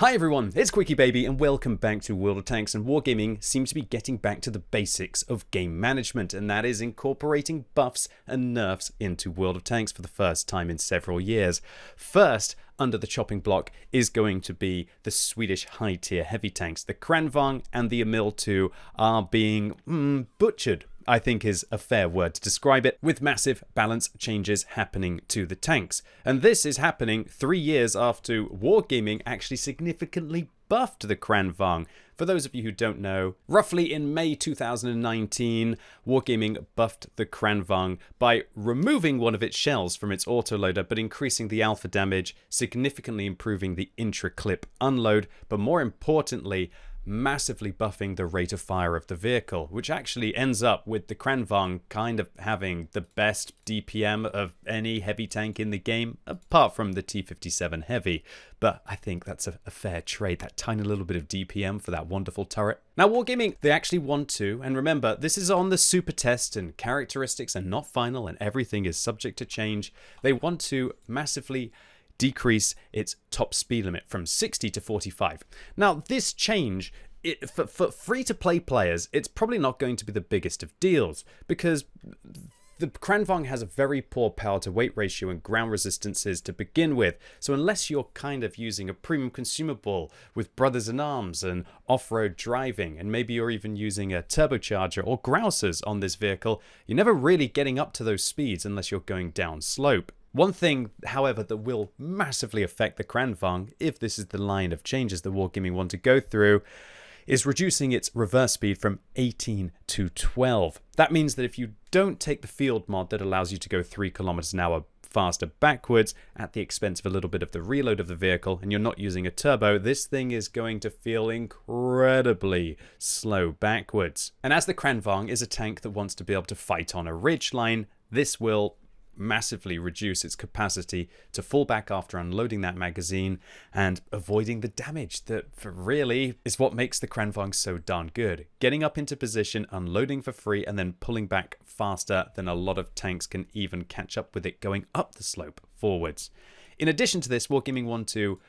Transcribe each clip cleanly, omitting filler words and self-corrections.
Hi everyone, it's QuickyBaby and welcome back to World of Tanks. And Wargaming seems to be getting back to the basics of game management, and that is incorporating buffs and nerfs into World of Tanks for the first time in several years. First, under the chopping block is going to be the Swedish high-tier heavy tanks. The Kranvagn and the Emil II are being butchered, I think is a fair word to describe it, with massive balance changes happening to the tanks. And this is happening 3 years after Wargaming actually significantly buffed the Kranvagn. For those of you who don't know, roughly in May 2019, Wargaming buffed the Kranvagn by removing one of its shells from its autoloader, but increasing the alpha damage, significantly improving the intra-clip unload, but more importantly, massively buffing the rate of fire of the vehicle, which actually ends up with the Kranvagn kind of having the best DPM of any heavy tank in the game, apart from the T-57 Heavy. But I think that's a fair trade, that tiny little bit of DPM for that wonderful turret. Now Wargaming, they actually want to, and remember, this is on the super test and characteristics are not final and everything is subject to change. They want to massively decrease its top speed limit from 60 to 45. Now this change, for free-to-play players, it's probably not going to be the biggest of deals, because the Kranvagn has a very poor power-to-weight ratio and ground resistances to begin with, so unless you're kind of using a premium consumable with brothers-in-arms and off-road driving, and maybe you're even using a turbocharger or grousers on this vehicle, you're never really getting up to those speeds unless you're going down slope. One thing, however, that will massively affect the Kranvagn, if this is the line of changes that Wargaming want to go through, is reducing its reverse speed from 18 to 12. That means that if you don't take the field mod that allows you to go 3 kilometers an hour faster backwards at the expense of a little bit of the reload of the vehicle, and you're not using a turbo, this thing is going to feel incredibly slow backwards. And as the Kranvagn is a tank that wants to be able to fight on a ridgeline, this will massively reduce its capacity to fall back after unloading that magazine and avoiding the damage that really is what makes the Kranvagn so darn good. Getting up into position, unloading for free, and then pulling back faster than a lot of tanks can even catch up with it going up the slope forwards. In addition to this, Wargaming want to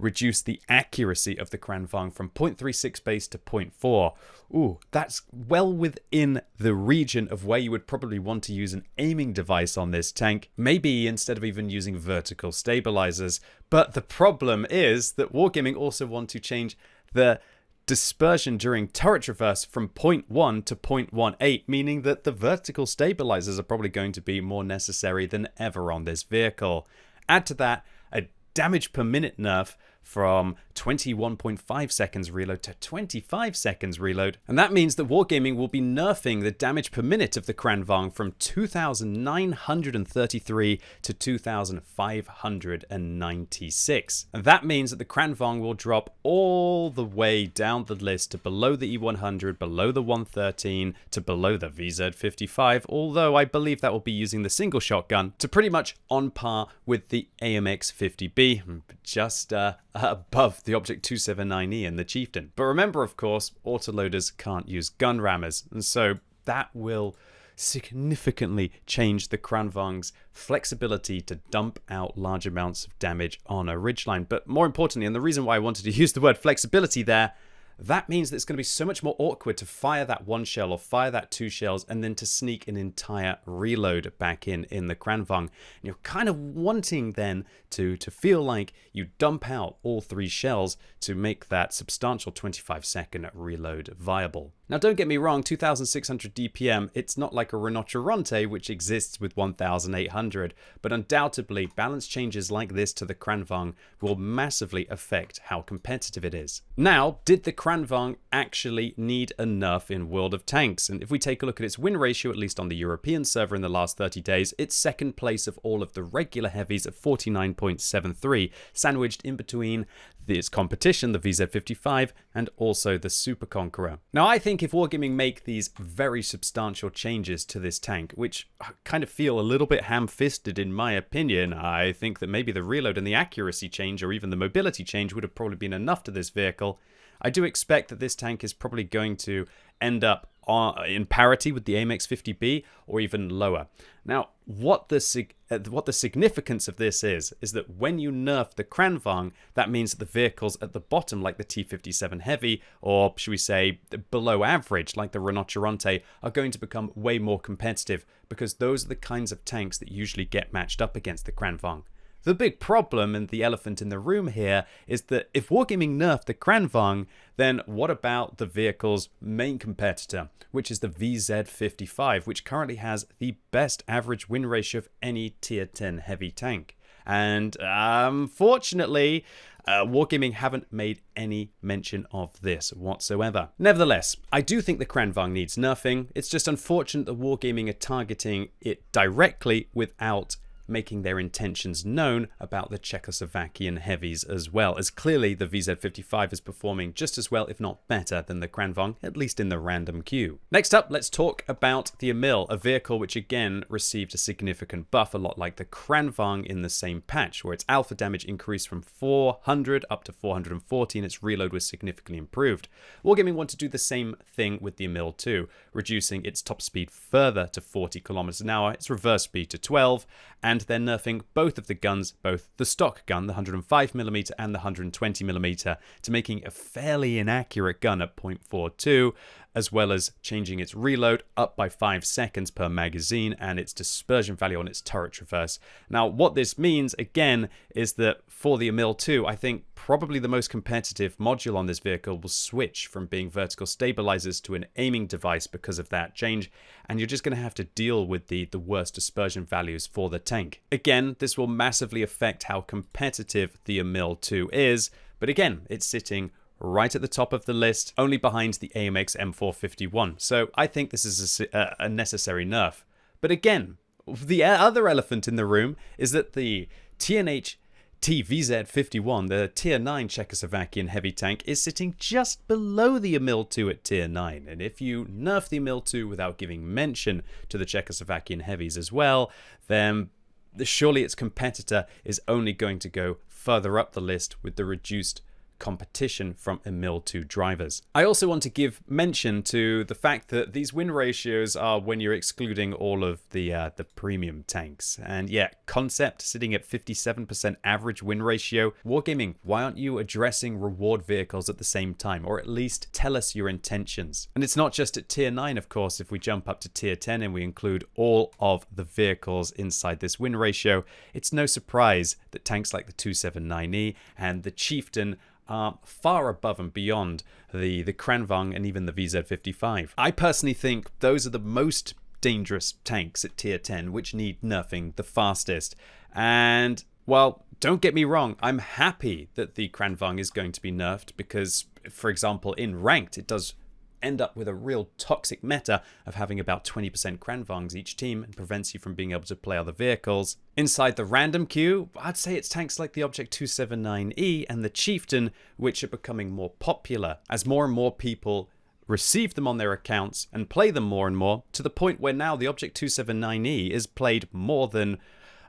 reduce the accuracy of the Kranvagn from 0.36 base to 0.4. Ooh, that's well within the region of where you would probably want to use an aiming device on this tank, maybe instead of even using vertical stabilizers. But the problem is that Wargaming also want to change the dispersion during turret traverse from 0.1 to 0.18, meaning that the vertical stabilizers are probably going to be more necessary than ever on this vehicle. Add to that a damage per minute nerf from 21.5 seconds reload to 25 seconds reload. And that means that Wargaming will be nerfing the damage per minute of the Kranvagn from 2,933 to 2,596. And that means that the Kranvagn will drop all the way down the list to below the E100, below the 113, to below the VZ55, although I believe that will be using the single shotgun, to pretty much on par with the AMX 50B, just above the Object 279E and the Chieftain. But remember, of course, autoloaders can't use gun rammers, and so that will significantly change the Kranvagn's flexibility to dump out large amounts of damage on a ridgeline. But more importantly, and the reason why I wanted to use the word flexibility there, that means that it's going to be so much more awkward to fire that 1 shell or fire that 2 shells and then to sneak an entire reload back in the Kranvagn. And you're kind of wanting then to feel like you dump out all 3 shells to make that substantial 25-second reload viable. Now don't get me wrong, 2,600 DPM, it's not like a Rinoceronte which exists with 1,800, but undoubtedly balance changes like this to the Kranvagn will massively affect how competitive it is. Now, did the Kranvagn actually need a nerf in World of Tanks? And if we take a look at its win ratio, at least on the European server in the last 30 days, it's second place of all of the regular heavies at 49.73, sandwiched in between its competition, the VZ55, and also the Super Conqueror. Now I think if Wargaming make these very substantial changes to this tank, which kind of feel a little bit ham-fisted in my opinion, I think that maybe the reload and the accuracy change or even the mobility change would have probably been enough to this vehicle. I do expect that this tank is probably going to end up in parity with the AMX 50B or even lower. Now, what the significance of this is that when you nerf the Kranvagn, that means that the vehicles at the bottom, like the T57 Heavy, or should we say below average, like the Rinoceronte, are going to become way more competitive, because those are the kinds of tanks that usually get matched up against the Kranvagn. The big problem and the elephant in the room here is that if Wargaming nerfed the Kranvagn, then what about the vehicle's main competitor, which is the VZ55, which currently has the best average win ratio of any tier 10 heavy tank. And unfortunately, Wargaming haven't made any mention of this whatsoever. Nevertheless, I do think the Kranvagn needs nerfing. It's just unfortunate that Wargaming are targeting it directly without making their intentions known about the Czechoslovakian heavies as well, as clearly the VZ55 is performing just as well, if not better, than the Kranvagn, at least in the random queue. Next up, let's talk about the Emil, a vehicle which again received a significant buff, a lot like the Kranvagn in the same patch, where its alpha damage increased from 400 up to 440 and its reload was significantly improved. Wargaming want to do the same thing with the Emil II, reducing its top speed further to 40 kilometers an hour, its reverse speed to 12, and they're nerfing both of the guns, both the stock gun, the 105mm and the 120mm, to making a fairly inaccurate gun at 0.42, as well as changing its reload up by 5 seconds per magazine and its dispersion value on its turret reverse. Now, what this means, again, is that for the Emil II, I think probably the most competitive module on this vehicle will switch from being vertical stabilizers to an aiming device because of that change, and you're just going to have to deal with the worst dispersion values for the tank. Again, this will massively affect how competitive the Emil II is, but again, it's sitting right at the top of the list, only behind the AMX M4 51. So I think this is a necessary nerf. But again, the other elephant in the room is that the TNH TVZ51, the tier 9 Czechoslovakian heavy tank, is sitting just below the Emil II at tier 9. And if you nerf the Emil II without giving mention to the Czechoslovakian heavies as well, then surely its competitor is only going to go further up the list with the reduced competition from Emil II drivers. I also want to give mention to the fact that these win ratios are when you're excluding all of the premium tanks. And yeah, Concept sitting at 57% average win ratio. Wargaming, why aren't you addressing reward vehicles at the same time? Or at least tell us your intentions. And it's not just at tier 9, of course. If we jump up to tier 10 and we include all of the vehicles inside this win ratio, it's no surprise that tanks like the 279E and the Chieftain are far above and beyond the Kranvagn and even the VZ55. I personally think those are the most dangerous tanks at tier 10, which need nerfing the fastest. And, well, don't get me wrong, I'm happy that the Kranvagn is going to be nerfed because, for example, in ranked, it does end up with a real toxic meta of having about 20% Kranvagns each team and prevents you from being able to play other vehicles. Inside the random queue, I'd say it's tanks like the Object 279E and the Chieftain which are becoming more popular as more and more people receive them on their accounts and play them more and more, to the point where now the Object 279E is played more than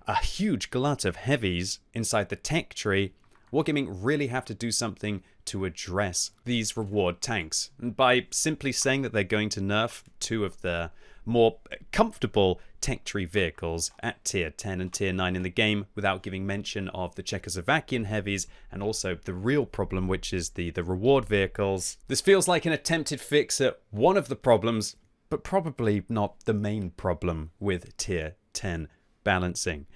a huge glut of heavies inside the tech tree. Wargaming really have to do something to address these reward tanks. And by simply saying that they're going to nerf two of the more comfortable tech tree vehicles at tier 10 and tier 9 in the game without giving mention of the Czechoslovakian heavies and also the real problem, which is the reward vehicles. This feels like an attempted fix at one of the problems, but probably not the main problem with tier 10 balancing.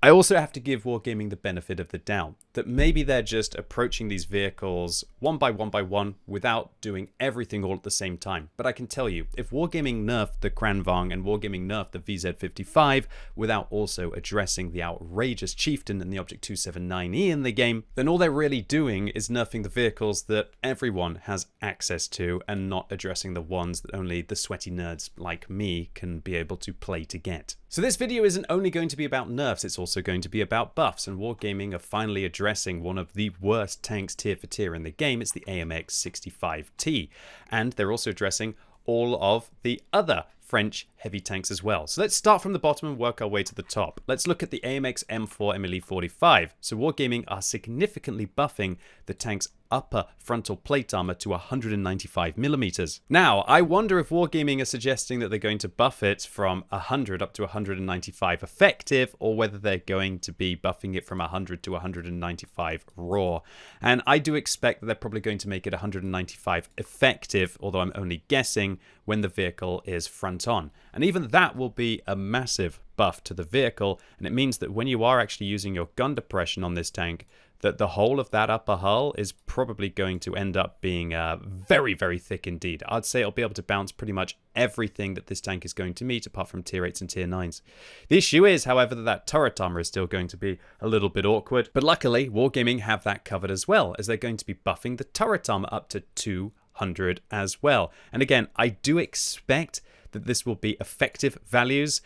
I also have to give Wargaming the benefit of the doubt that maybe they're just approaching these vehicles one by one without doing everything all at the same time. But I can tell you, if Wargaming nerfed the Kranvagn and Wargaming nerfed the VZ55 without also addressing the outrageous Chieftain and the Object 279E in the game, then all they're really doing is nerfing the vehicles that everyone has access to and not addressing the ones that only the sweaty nerds like me can be able to play to get. So this video isn't only going to be about nerfs, it's also going to be about buffs, and Wargaming are finally addressing one of the worst tanks tier for tier in the game. It's the AMX 65T, and they're also addressing all of the other French heavy tanks as well. So let's start from the bottom and work our way to the top. Let's look at the AMX M4 Emil II. So Wargaming are significantly buffing the tank's upper frontal plate armor to 195mm. Now, I wonder if Wargaming are suggesting that they're going to buff it from 100 up to 195 effective, or whether they're going to be buffing it from 100 to 195 raw. And I do expect that they're probably going to make it 195 effective, although I'm only guessing, when the vehicle is front on. And even that will be a massive buff to the vehicle, and it means that when you are actually using your gun depression on this tank, that the whole of that upper hull is probably going to end up being very, very thick indeed. I'd say it'll be able to bounce pretty much everything that this tank is going to meet, apart from tier 8s and tier 9s. The issue is, however, that turret armor is still going to be a little bit awkward, but luckily Wargaming have that covered as well, as they're going to be buffing the turret armor up to 200 as well. And again, I do expect that this will be effective values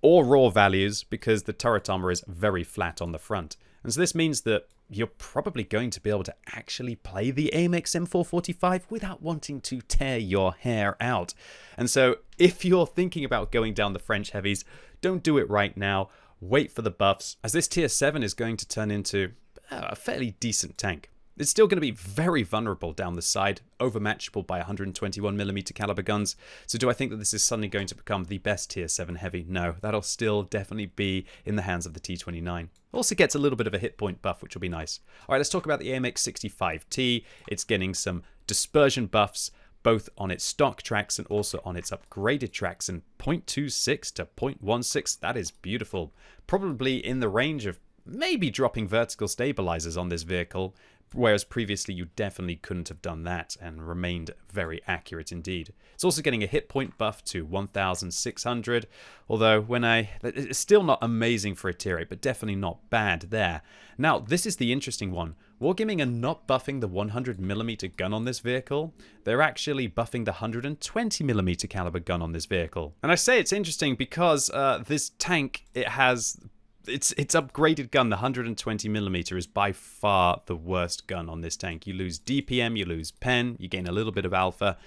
or raw values, because the turret armor is very flat on the front. And so this means that you're probably going to be able to actually play the AMX M445 without wanting to tear your hair out. And so if you're thinking about going down the French heavies, don't do it right now. Wait for the buffs, as this tier 7 is going to turn into a fairly decent tank. It's still going to be very vulnerable down the side, overmatchable by 121mm caliber guns. So do I think that this is suddenly going to become the best tier 7 heavy? No, that'll still definitely be in the hands of the T29. Also gets a little bit of a hit point buff, which will be nice. All right, let's talk about the AMX 65T. It's getting some dispersion buffs, both on its stock tracks and also on its upgraded tracks, and 0.26 to 0.16. That is beautiful. Probably in the range of maybe dropping vertical stabilizers on this vehicle, whereas previously you definitely couldn't have done that and remained very accurate indeed. It's also getting a hit point buff to 1600, although it's still not amazing for a tier 8, but definitely not bad there. Now, this is the interesting one. Wargaming are not buffing the 100mm gun on this vehicle. They're actually buffing the 120mm caliber gun on this vehicle. And I say it's interesting because this tank, it has its upgraded gun, the 120mm, is by far the worst gun on this tank. You lose DPM, you lose pen, you gain a little bit of alpha,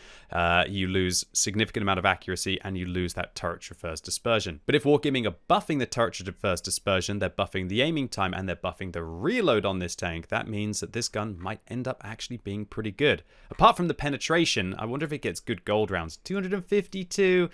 you lose significant amount of accuracy, and you lose that turret traverse dispersion. But if Wargaming are buffing the turret traverse dispersion, they're buffing the aiming time, and they're buffing the reload on this tank, that means that this gun might end up actually being pretty good. Apart from the penetration, I wonder if it gets good gold rounds. 252,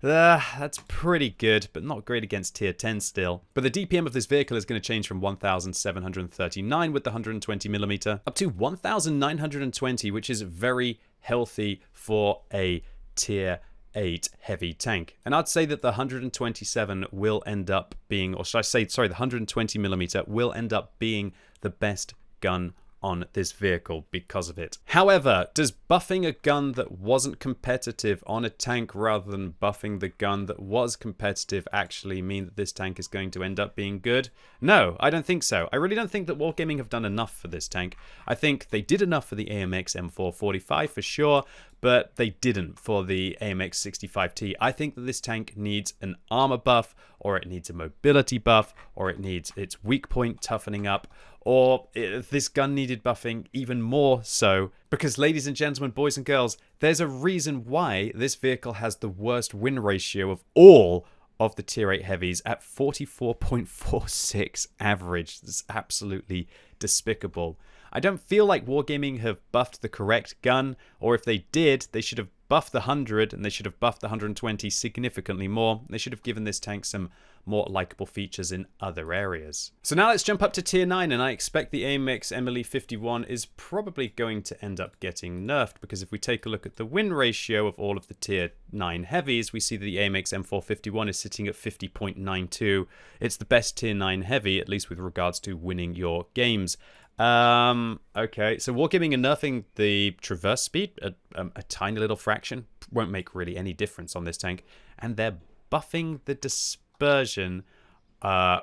that's pretty good, but not great against tier 10 still. But the DPM of this vehicle is going to change from 1739 with the 120mm up to 1920, which is very healthy for a tier 8 heavy tank. And I'd say that the 127 will end up being, or should I say, sorry, the 120mm will end up being the best gun on this vehicle because of it. However, does buffing a gun that wasn't competitive on a tank rather than buffing the gun that was competitive actually mean that this tank is going to end up being good? No, I don't think so. I really don't think that Wargaming have done enough for this tank. I think they did enough for the AMX M445 for sure, but they didn't for the AMX 65T. I think that this tank needs an armor buff, or it needs a mobility buff, or it needs its weak point toughening up, or this gun needed buffing even more so, because ladies and gentlemen, boys and girls, there's a reason why this vehicle has the worst win ratio of all of the tier 8 heavies at 44.46 average. It's absolutely despicable. I don't feel like Wargaming have buffed the correct gun, or if they did, they should have buffed the 100 and they should have buffed the 120 significantly more. They should have given this tank some more likable features in other areas. So now let's jump up to tier 9, and I expect the AMX Emil 51 is probably going to end up getting nerfed, because if we take a look at the win ratio of all of the tier 9 heavies, we see that the AMX M451 is sitting at 50.92. It's the best tier 9 heavy, at least with regards to winning your games. Okay, so Wargaming are nerfing the traverse speed a tiny little fraction. Won't make really any difference on this tank. And they're buffing the dispersion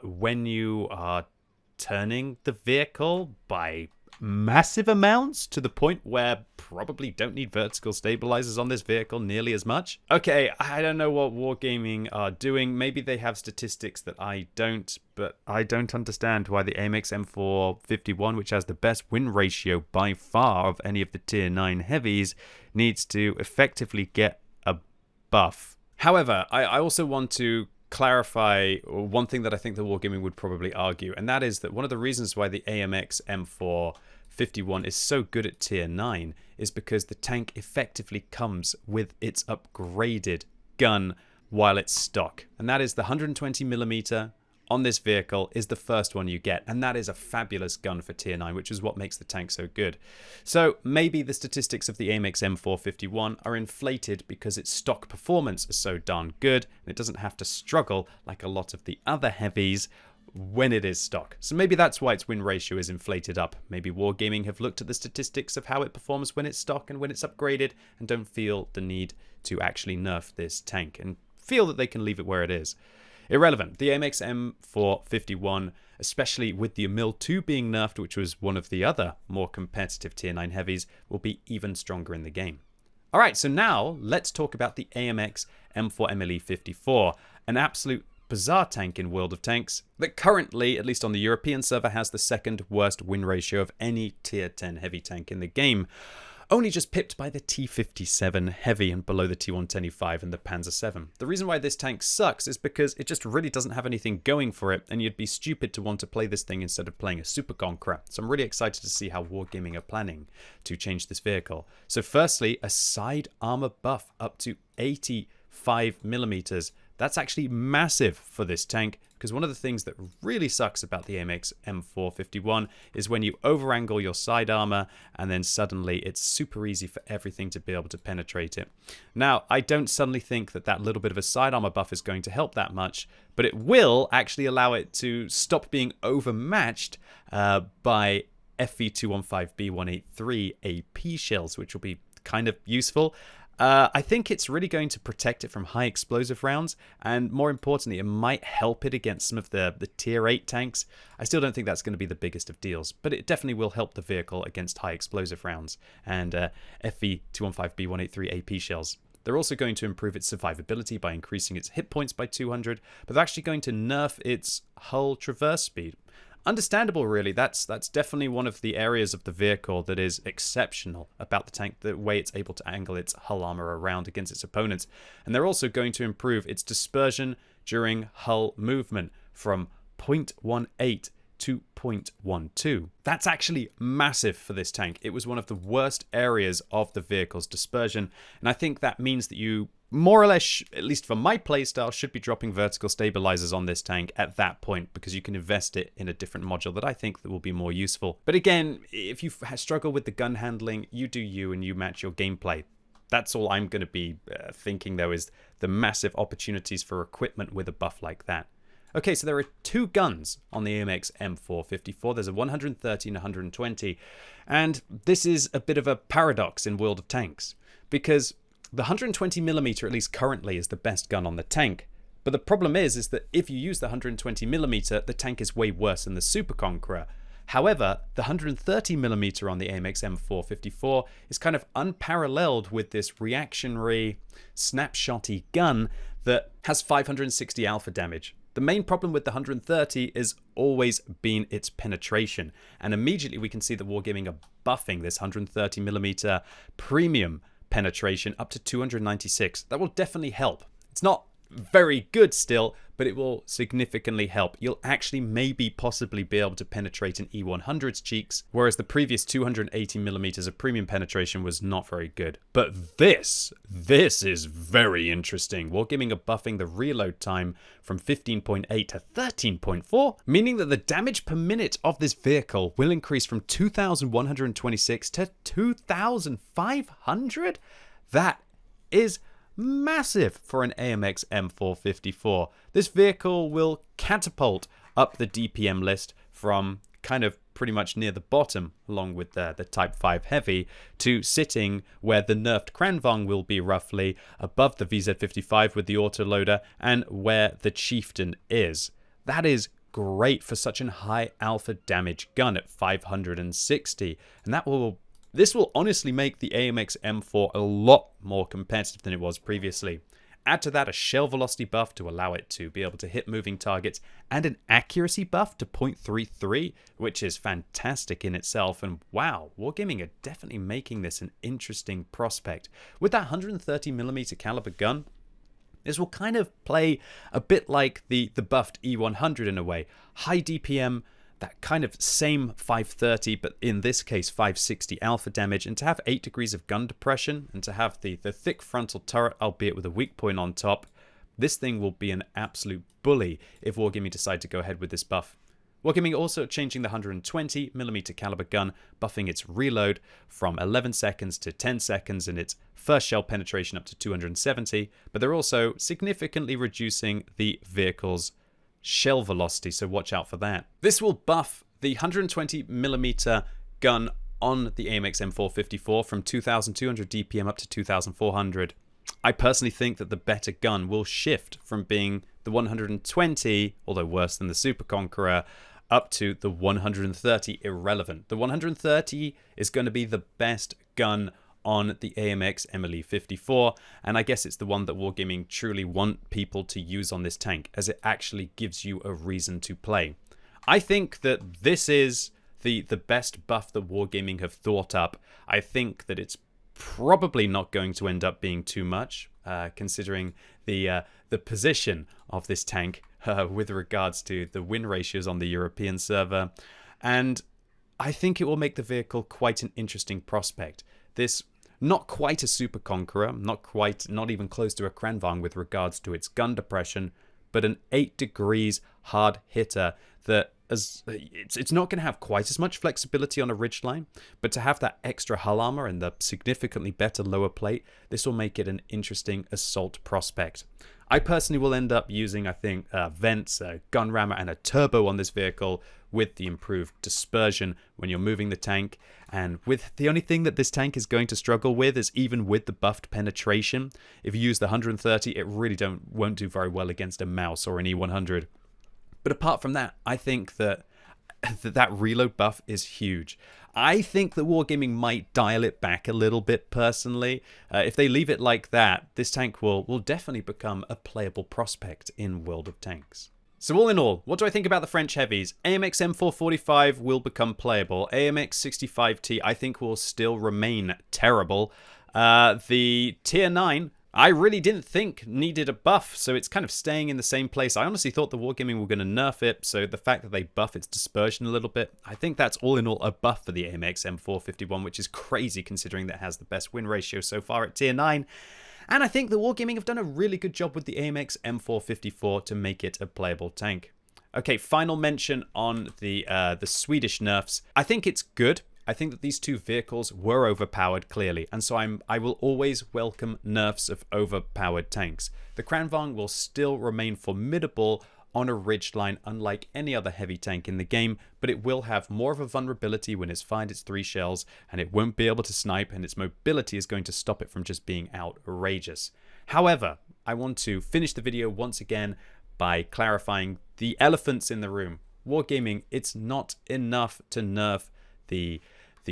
when you are turning the vehicle by massive amounts, to the point where probably don't need vertical stabilizers on this vehicle nearly as much. Okay, I don't know what Wargaming are doing. Maybe they have statistics that I don't, but I don't understand why the AMX M451, which has the best win ratio by far of any of the tier 9 heavies, needs to effectively get a buff. However, I also want to clarify one thing that I think the Wargaming would probably argue, and that is that one of the reasons why the AMX 51 is so good at tier 9 is because the tank effectively comes with its upgraded gun while it's stock. And that is the 120mm on this vehicle is the first one you get. And that is a fabulous gun for tier 9, which is what makes the tank so good. So maybe the statistics of the AMX M4 51 are inflated because its stock performance is so darn good and it doesn't have to struggle like a lot of the other heavies when it is stock. So maybe that's why its win ratio is inflated up. Maybe Wargaming have looked at the statistics of how it performs when it's stock and when it's upgraded and don't feel the need to actually nerf this tank and feel that they can leave it where it is. Irrelevant. The AMX M4 51, especially with the Emil II being nerfed, which was one of the other more competitive tier 9 heavies, will be even stronger in the game. Alright, so now let's talk about the AMX M4 Emil 54, an absolute bizarre tank in World of Tanks that currently, at least on the European server, has the second worst win ratio of any tier 10 heavy tank in the game. Only just pipped by the T57 heavy and below the T125 and the Panzer 7. The reason why this tank sucks is because it just really doesn't have anything going for it, and you'd be stupid to want to play this thing instead of playing a Super Conqueror. So I'm really excited to see how Wargaming are planning to change this vehicle. So firstly, a side armor buff up to 85mm. That's actually massive for this tank, because one of the things that really sucks about the AMX M4 51 is when you over-angle your side armor and then suddenly it's super easy for everything to be able to penetrate it. Now, I don't suddenly think that that little bit of a side armor buff is going to help that much, but it will actually allow it to stop being overmatched by FV215B183 AP shells, which will be kind of useful. I think it's really going to protect it from high explosive rounds, and more importantly, it might help it against some of the tier 8 tanks. I still don't think that's going to be the biggest of deals, but it definitely will help the vehicle against high explosive rounds and FV215B183 AP shells. They're also going to improve its survivability by increasing its hit points by 200, but they're actually going to nerf its hull traverse speed. Understandable, really. That's definitely one of the areas of the vehicle that is exceptional about the tank, the way it's able to angle its hull armor around against its opponents. And they're also going to improve its dispersion during hull movement from 0.18 to 0.12. That's actually massive for this tank. It was one of the worst areas of the vehicle's dispersion, and I think that means that you more or less, at least for my playstyle, should be dropping vertical stabilizers on this tank at that point, because you can invest it in a different module that I think that will be more useful. But again, if you struggle with the gun handling, you do you and you match your gameplay. That's all I'm going to be thinking, though, is the massive opportunities for equipment with a buff like that. Okay, so there are two guns on the AMX M4 54. There's a 130 and 120. And this is a bit of a paradox in World of Tanks, because the 120mm, at least currently, is the best gun on the tank. But the problem is that if you use the 120mm, the tank is way worse than the Super Conqueror. However, the 130mm on the AMX M4 54 is kind of unparalleled with this reactionary, snapshotty gun that has 560 alpha damage. The main problem with the 130 is always been its penetration. And immediately we can see that Wargaming are buffing this 130mm premium penetration up to 296. That will definitely help. It's not very good still, but it will significantly help. You'll actually maybe possibly be able to penetrate an E100's cheeks, whereas the previous 280mm of premium penetration was not very good. But this is very interesting. Wargaming are buffing the reload time from 15.8 to 13.4, meaning that the damage per minute of this vehicle will increase from 2,126 to 2,500? That is massive for an AMX M4 54. This vehicle will catapult up the DPM list from kind of pretty much near the bottom, along with the Type 5 Heavy, to sitting where the nerfed Kranvagn will be roughly above the VZ55 with the autoloader and where the Chieftain is. That is great for such a high alpha damage gun at 560, and this will honestly make the AMX M4 a lot more competitive than it was previously. Add to that a shell velocity buff to allow it to be able to hit moving targets, and an accuracy buff to 0.33, which is fantastic in itself. And wow, Wargaming are definitely making this an interesting prospect. With that 130mm caliber gun, this will kind of play a bit like the buffed E100 in a way. High DPM, that kind of same 530, but in this case 560 alpha damage, and to have 8 degrees of gun depression, and to have the thick frontal turret, albeit with a weak point on top, this thing will be an absolute bully if Wargaming decide to go ahead with this buff. Wargaming also changing the 120mm caliber gun, buffing its reload from 11 seconds to 10 seconds and its first shell penetration up to 270, but they're also significantly reducing the vehicle's shell velocity, so watch out for that. This will buff the 120mm gun on the AMX M4 from 2200 DPM up to 2400. I personally think that the better gun will shift from being the 120, although worse than the Super Conqueror, up to the 130 irrelevant. The 130 is going to be the best gun on the AMX Emil II, and I guess it's the one that Wargaming truly want people to use on this tank, as it actually gives you a reason to play. I think that this is the best buff that Wargaming have thought up. I think that it's probably not going to end up being too much, considering the position of this tank with regards to the win ratios on the European server, and I think it will make the vehicle quite an interesting prospect. This not quite a Super Conqueror, not even close to a Kranvagn with regards to its gun depression, but an 8 degrees hard hitter that it's not going to have quite as much flexibility on a ridgeline, but to have that extra hull armor and the significantly better lower plate, this will make it an interesting assault prospect. I personally will end up using, I think, vents, a gun rammer, and a turbo on this vehicle with the improved dispersion when you're moving the tank. And with the only thing that this tank is going to struggle with is even with the buffed penetration. If you use the 130, it really won't do very well against a mouse or an E100. But apart from that, I think that reload buff is huge. I think that Wargaming might dial it back a little bit personally. If they leave it like that, this tank will definitely become a playable prospect in World of Tanks. So all in all, what do I think about the French heavies? AMX M445 will become playable. AMX 65T I think will still remain terrible. The Tier 9, I really didn't think needed a buff, so it's kind of staying in the same place. I honestly thought the Wargaming were going to nerf it, so the fact that they buff its dispersion a little bit, I think that's all in all a buff for the AMX M451, which is crazy considering that it has the best win ratio so far at Tier 9. And I think the Wargaming have done a really good job with the AMX M454 to make it a playable tank. Okay, final mention on the Swedish nerfs. I think it's good. I think that these two vehicles were overpowered, clearly, and so I will always welcome nerfs of overpowered tanks. The Kranvagn will still remain formidable on a ridgeline, unlike any other heavy tank in the game, but it will have more of a vulnerability when it's fired its 3 shells, and it won't be able to snipe, and its mobility is going to stop it from just being outrageous. However, I want to finish the video once again by clarifying the elephants in the room. Wargaming, it's not enough to nerf the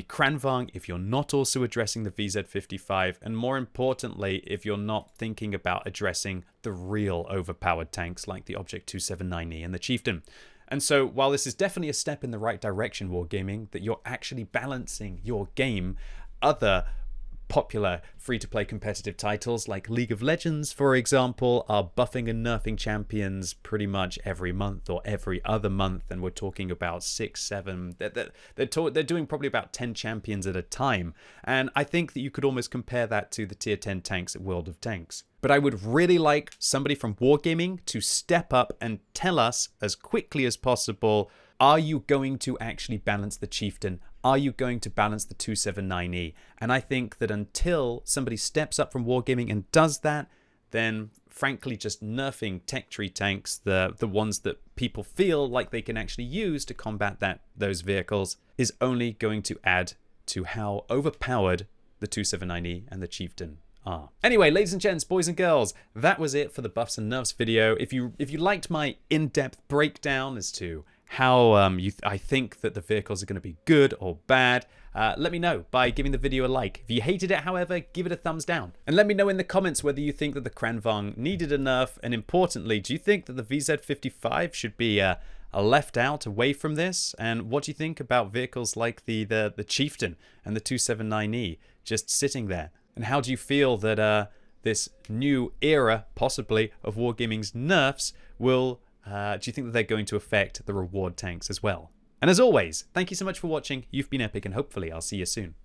Kranvagn if you're not also addressing the VZ55, and more importantly, if you're not thinking about addressing the real overpowered tanks like the Object 279E and the Chieftain. And so while this is definitely a step in the right direction, Wargaming, that you're actually balancing your game, other popular free-to-play competitive titles like League of Legends, for example, are buffing and nerfing champions pretty much every month or every other month, and we're talking about 6, 7. They're doing probably about 10 champions at a time, and I think that you could almost compare that to the Tier 10 tanks at World of Tanks. But I would really like somebody from Wargaming to step up and tell us as quickly as possible, are you going to actually balance the Chieftain? Are you going to balance the 279E? And I think that until somebody steps up from Wargaming and does that, then frankly just nerfing tech tree tanks, the ones that people feel like they can actually use to combat those vehicles, is only going to add to how overpowered the 279E and the Chieftain are. Anyway, ladies and gents, boys and girls, that was it for the buffs and nerfs video. If you liked my in-depth breakdown as to how I think that the vehicles are going to be good or bad, let me know by giving the video a like. If you hated it, however, give it a thumbs down. And let me know in the comments whether you think that the Kranvagn needed a nerf, and importantly, do you think that the VZ55 should be left out away from this? And what do you think about vehicles like the Chieftain and the 279E just sitting there? And how do you feel that this new era, possibly, of Wargaming's nerfs will... do you think that they're going to affect the reward tanks as well? And as always, thank you so much for watching. You've been epic, and hopefully I'll see you soon.